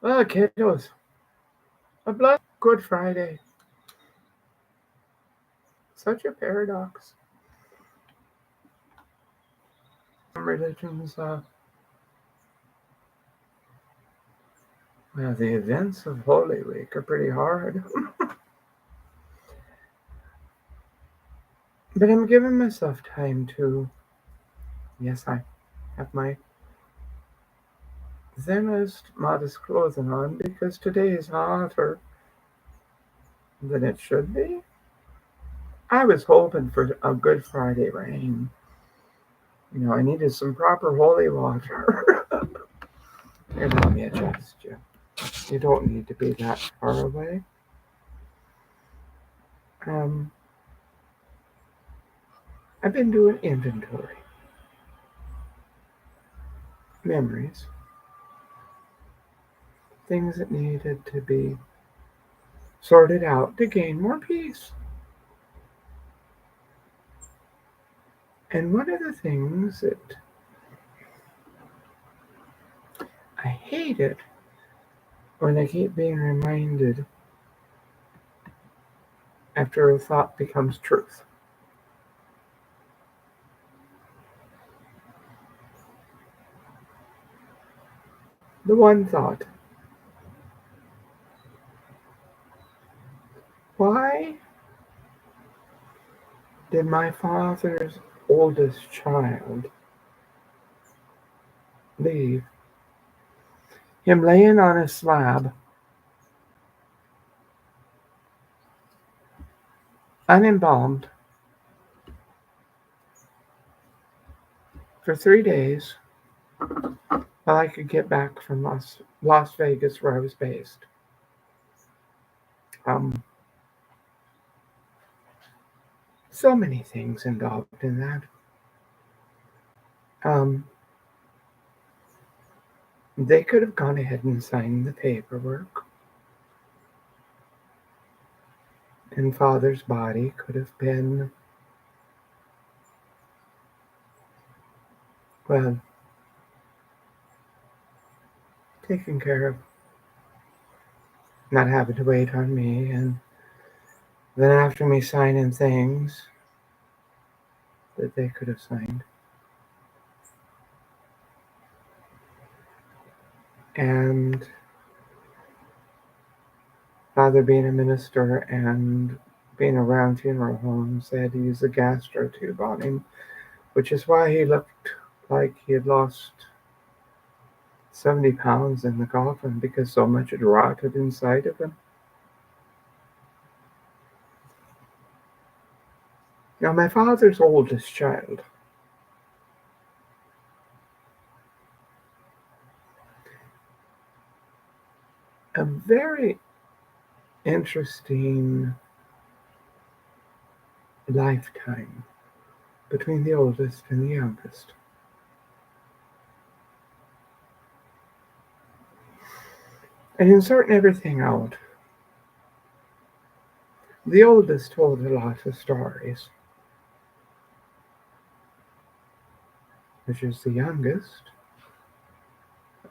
Well, kiddos, a blessed Good Friday. Such a paradox. Some religions, well, the events of Holy Week are pretty hard. But I'm giving myself time to, yes, I have my thinnest, modest clothing on because today is hotter than it should be. I was hoping for a Good Friday rain. I needed some proper holy water. Here, let me adjust you. You don't need to be that far away. Um, I've been doing inventory, memories, things that needed to be sorted out to gain more peace. And one of the things that I hate it when I keep being reminded after a thought becomes truth. The one thought, why did my father's oldest child leave him laying on a slab, unembalmed, for 3 days while I could get back from Las Vegas where I was based? Um, so many things involved in that. Um, they could have gone ahead and signed the paperwork, and father's body could have been, well, taken care of, not having to wait on me. And then after me signing things that they could have signed, and father being a minister and being around funeral homes, they had to use a gastro tube on him, which is why he looked like he had lost 70 pounds in the coffin because so much had rotted inside of him. Now, my father's oldest child, a very interesting lifetime between the oldest and the youngest. And in sorting everything out, the oldest told a lot of stories, which is the youngest,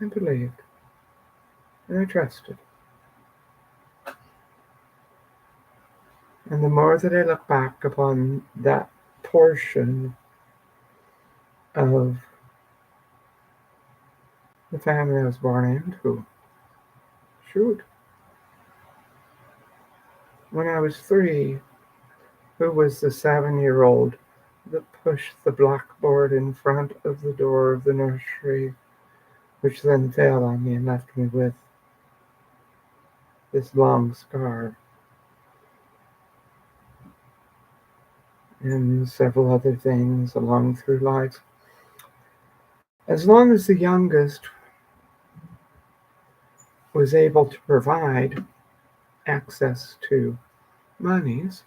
I believed and I trusted. And the more that I look back upon that portion of the family I was born into, shoot, when I was 3, who was the 7-year-old that pushed the blackboard in front of the door of the nursery, which then fell on me and left me with this long scar and several other things along through life. As long as the youngest was able to provide access to monies,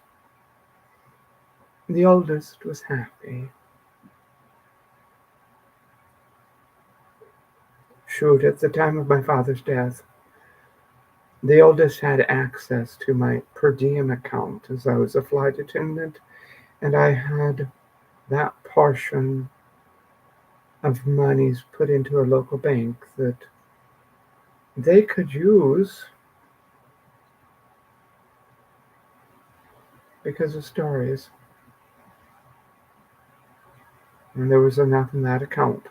the oldest was happy. Shoot, at the time of my father's death, the oldest had access to my per diem account as I was a flight attendant, and I had that portion of monies put into a local bank that they could use because of stories. And there was enough in that account.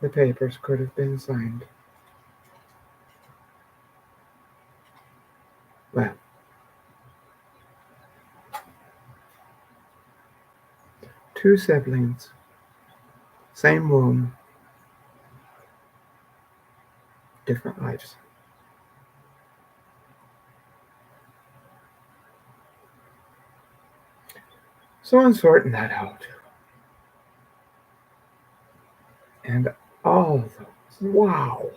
The papers could have been signed. Well, two siblings, same womb, different lives. So I'm sorting that out. And all those, wow.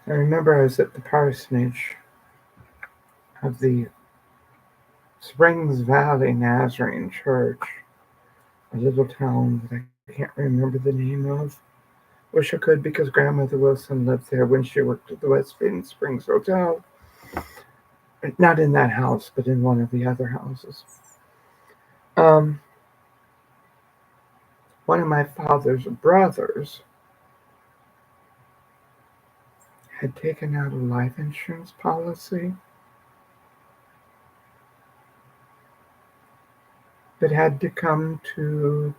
I remember I was at the parsonage of the Springs Valley Nazarene Church, a little town that I can't remember the name of. Wish I could because Grandmother Wilson lived there when she worked at the West Springs Hotel. Not in that house, but in one of the other houses. Um, One of my father's brothers had taken out a life insurance policy but had to come to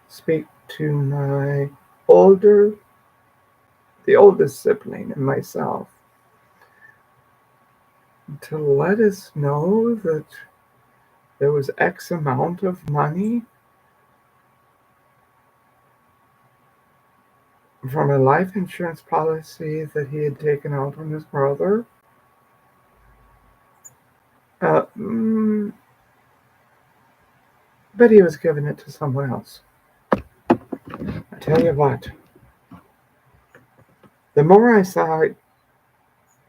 speak to older, the oldest sibling and myself to let us know that there was X amount of money from a life insurance policy that he had taken out on his brother. Uh, mm, but he was giving it to someone else. I tell you what, the more I saw it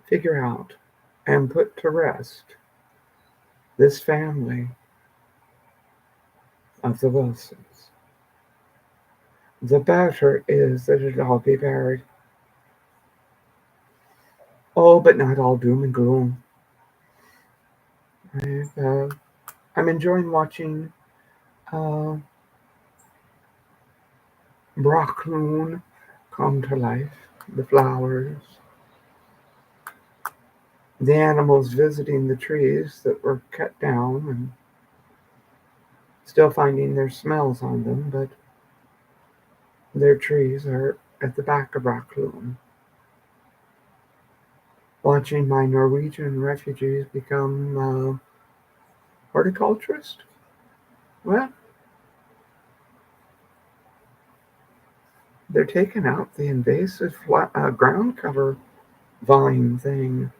figure out and put to rest this family of the Wilsons, the better is that it all be buried. Oh, but not all doom and gloom. I'm enjoying watching uh, Brockloon come to life. The flowers, the animals visiting the trees that were cut down and still finding their smells on them, but their trees are at the back of Brockloon. Watching my Norwegian refugees become horticulturists. Well, they're taking out the invasive ground cover vine thing,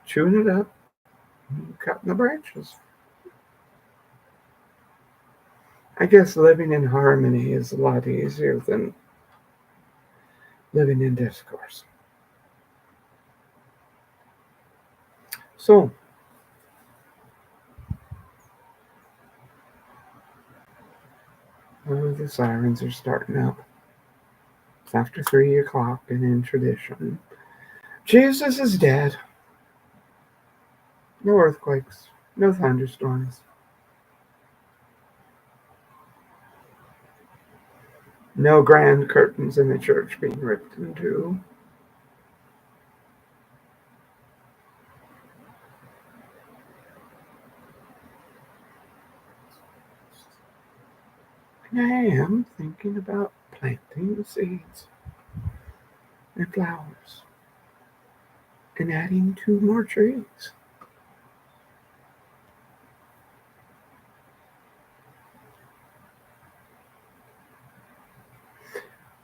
chewing it up, cutting the branches. I guess living in harmony is a lot easier than living in discourse. So, the sirens are starting up. It's after 3 o'clock, and in tradition, Jesus is dead. No earthquakes, no thunderstorms, no grand curtains in the church being ripped in two. And I am thinking about planting seeds and flowers and adding 2 more trees.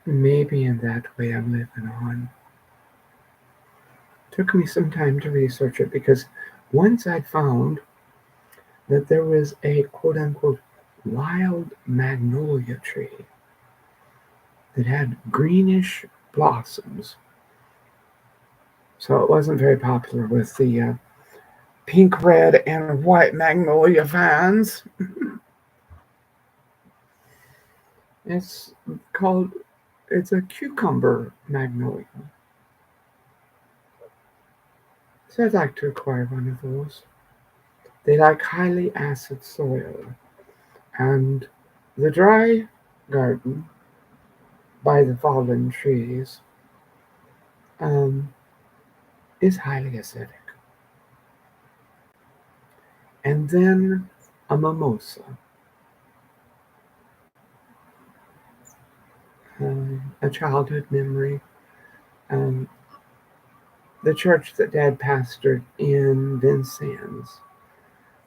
Maybe in that way I'm living on. Took me some time to research it because once I'd found that there was a quote unquote wild magnolia tree that had greenish blossoms. So it wasn't very popular with the pink, red, and white magnolia fans. It's called, it's a cucumber magnolia. So I'd like to acquire one of those. They like highly acid soil. And the dry garden by the fallen trees um, is highly acidic. And then a mimosa, a childhood memory. Um, the church that Dad pastored in Vincennes,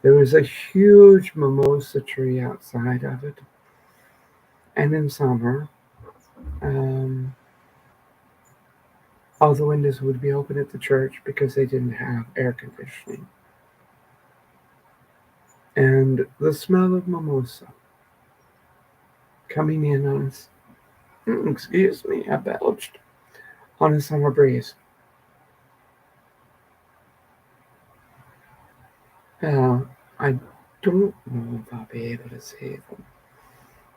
there was a huge mimosa tree outside of it. And in summer, um, all the windows would be open at the church because they didn't have air conditioning. And the smell of mimosa coming in on us, excuse me, I belched, on a summer breeze. I don't know if I'll be able to see them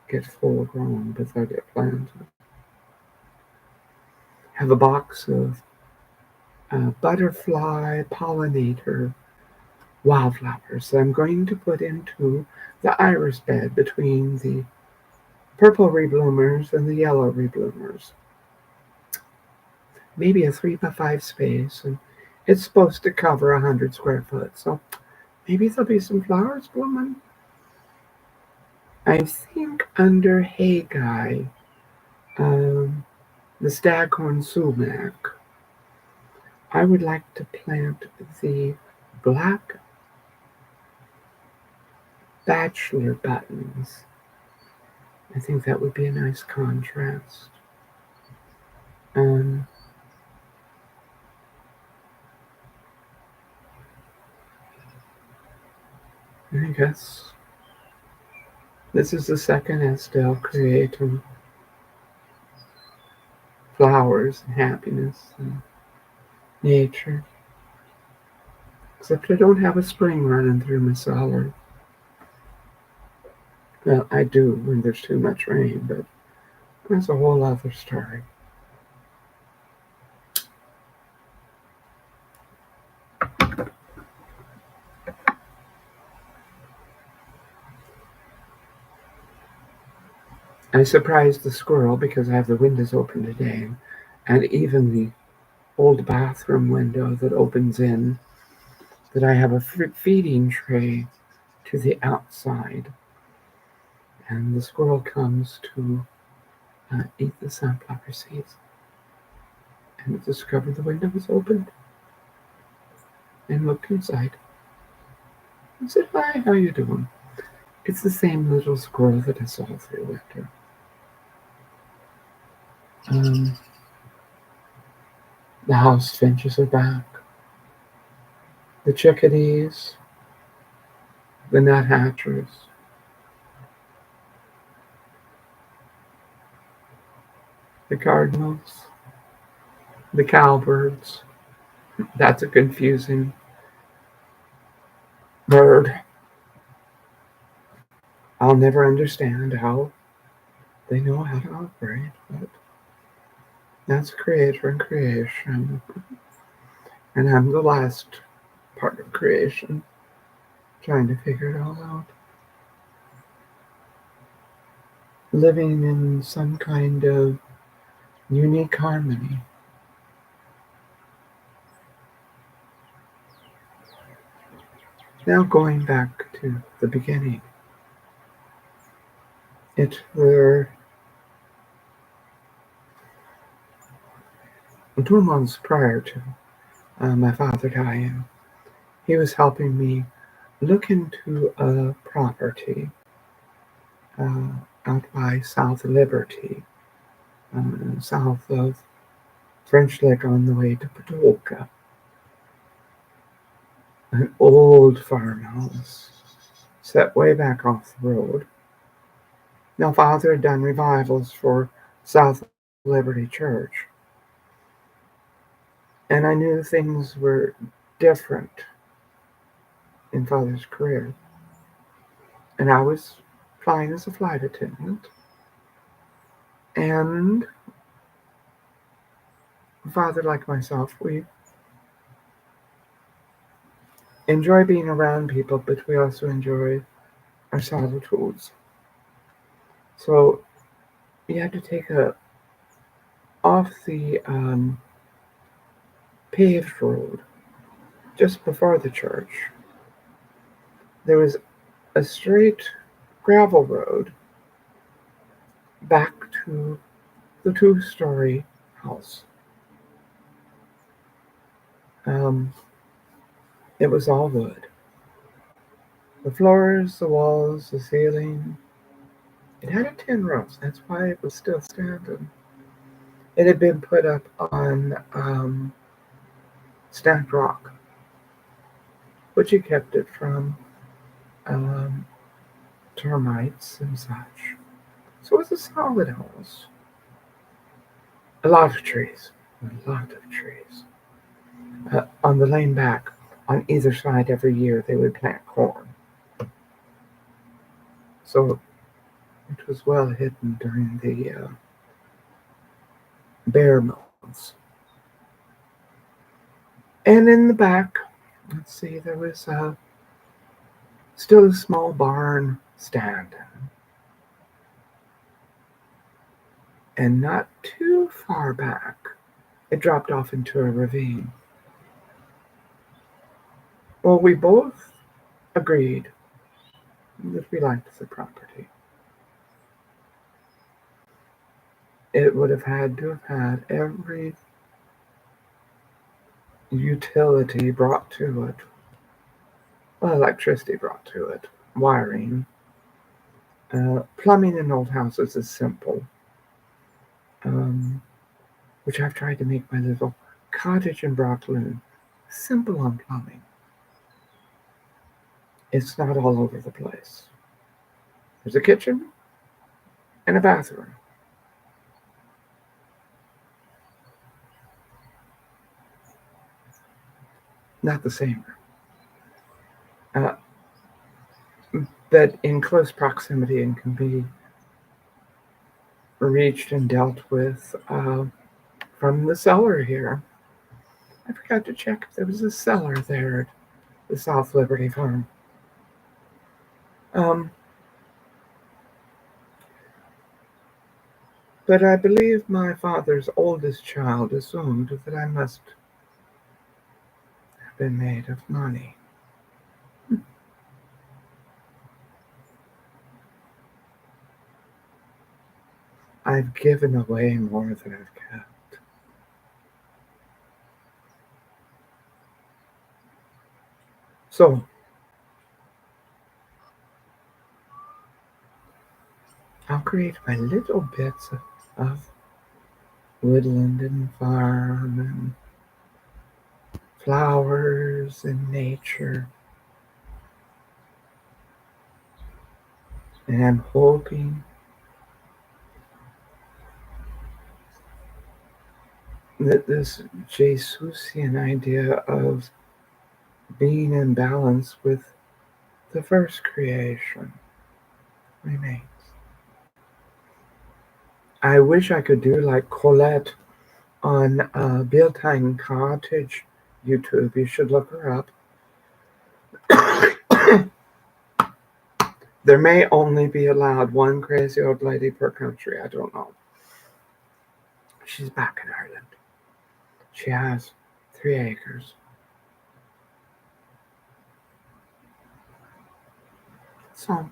get full grown, but they'll get planted. Have a box of butterfly pollinator wildflowers that I'm going to put into the iris bed between the purple rebloomers and the yellow rebloomers. Maybe a 3x5 space, and it's supposed to cover 100 square foot, so maybe there'll be some flowers blooming. I think under Haggai, the staghorn sumac, I would like to plant the black bachelor buttons. I think that would be a nice contrast. Um, I guess this is the second Estelle creating flowers and happiness and nature. Except I don't have a spring running through my cellar. Well, I do when there's too much rain, but that's a whole other story. I surprised the squirrel because I have the windows open today, and even the old bathroom window that opens in, that I have a feeding tray to the outside. And the squirrel comes to eat the sunflower seeds. And it discovered the window was open and looked inside. I said, "Hi, how you doing?" It's the same little squirrel that I saw through winter. The house finches are back. The chickadees, the nuthatchers, the cardinals, the cowbirds. That's a confusing bird. I'll never understand how they know how to operate, but that's creator and creation. And I'm the last part of creation, trying to figure it all out. Living in some kind of unique harmony. Now going back to the beginning. It were 2 months prior to my father dying. He was helping me look into a property out by South Liberty, south of French Lick on the way to Patolka. An old farmhouse set way back off the road. Now, Father had done revivals for South Liberty Church, and I knew things were different in Father's career. And I was flying as a flight attendant, and Father, like myself, we enjoy being around people, but we also enjoy our solitudes. So you had to take a off the paved road just before the church. There was a straight gravel road back to the two-story house. Um, it was all wood. The floors, the walls, the ceiling. It had a tin roof. That's why it was still standing. It had been put up on stacked rock, which had kept it from um, termites and such. So it was a solid house. A lot of trees. A lot of trees. On the lane back, on either side every year, they would plant corn. So it was well hidden during the bare months. And in the back, let's see, there was still a small barn standing. And not too far back, it dropped off into a ravine. Well, we both agreed that we liked the property. It would have had to have had every utility brought to it. Well, electricity brought to it, wiring. Plumbing in old houses is simple, which I've tried to make my little cottage in Brockloon simple on plumbing. It's not all over the place. There's a kitchen and a bathroom. Not the same room. But in close proximity and can be reached and dealt with from the cellar here. I forgot to check if there was a cellar there at the South Liberty Farm. But I believe my father's oldest child assumed that I must have been made of money. I've given away more than I've kept. So, I'll create my little bits of woodland and farm and flowers and nature. And I'm hoping that this Jesusian idea of being in balance with the first creation remains. I wish I could do like Colette on Biltine Cottage YouTube. You should look her up. There may only be allowed one crazy old lady per country. I don't know. She's back in Ireland. She has 3 acres. So,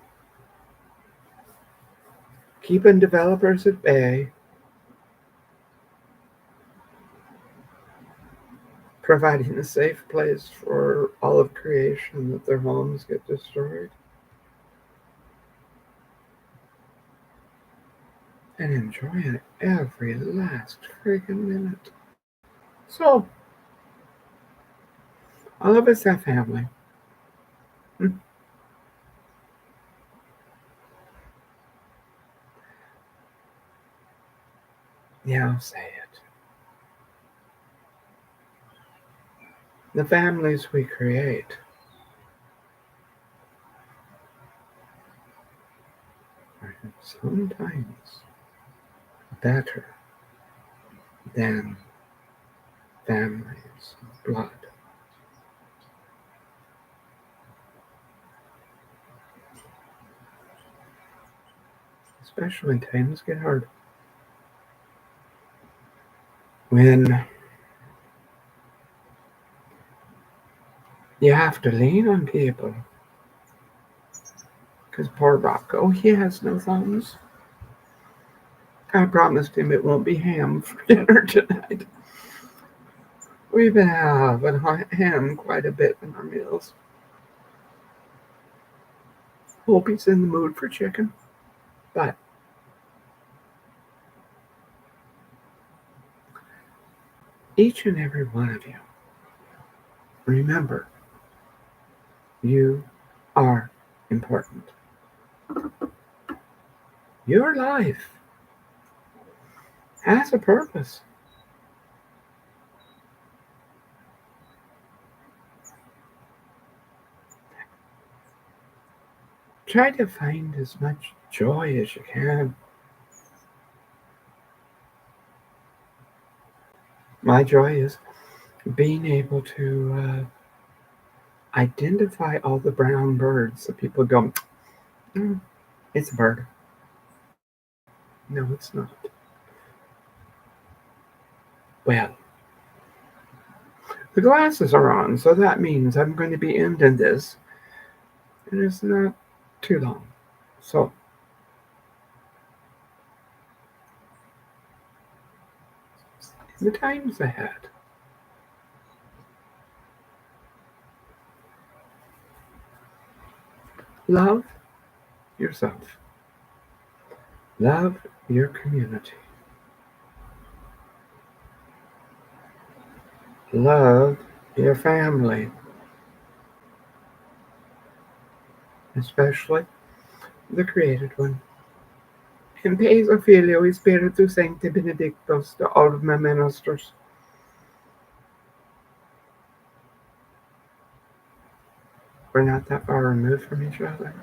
keeping developers at bay, providing a safe place for all of creation that their homes get destroyed, and enjoying every last friggin' minute. So, all of us have family. Yeah, I'll say it. The families we create are sometimes better than families of blood. especially when times get hard. When you have to lean on people. Because poor Rocco, he has no thumbs. I promised him it won't be ham for dinner tonight. We've been having ham quite a bit in our meals. Hope he's in the mood for chicken. But each and every one of you, remember, you are important. Your life has a purpose. Try to find as much joy as you can. My joy is being able to identify all the brown birds that people go, it's a bird. No, it's not. Well, the glasses are on, so that means I'm going to be ending this. And it's not too long. So, in the times ahead, love yourself. Love your community. Love your family, especially the created one. In peace, Ophelio, Spiritu Sancti Benedictus, to all of my ministers. We're not that far removed from each other.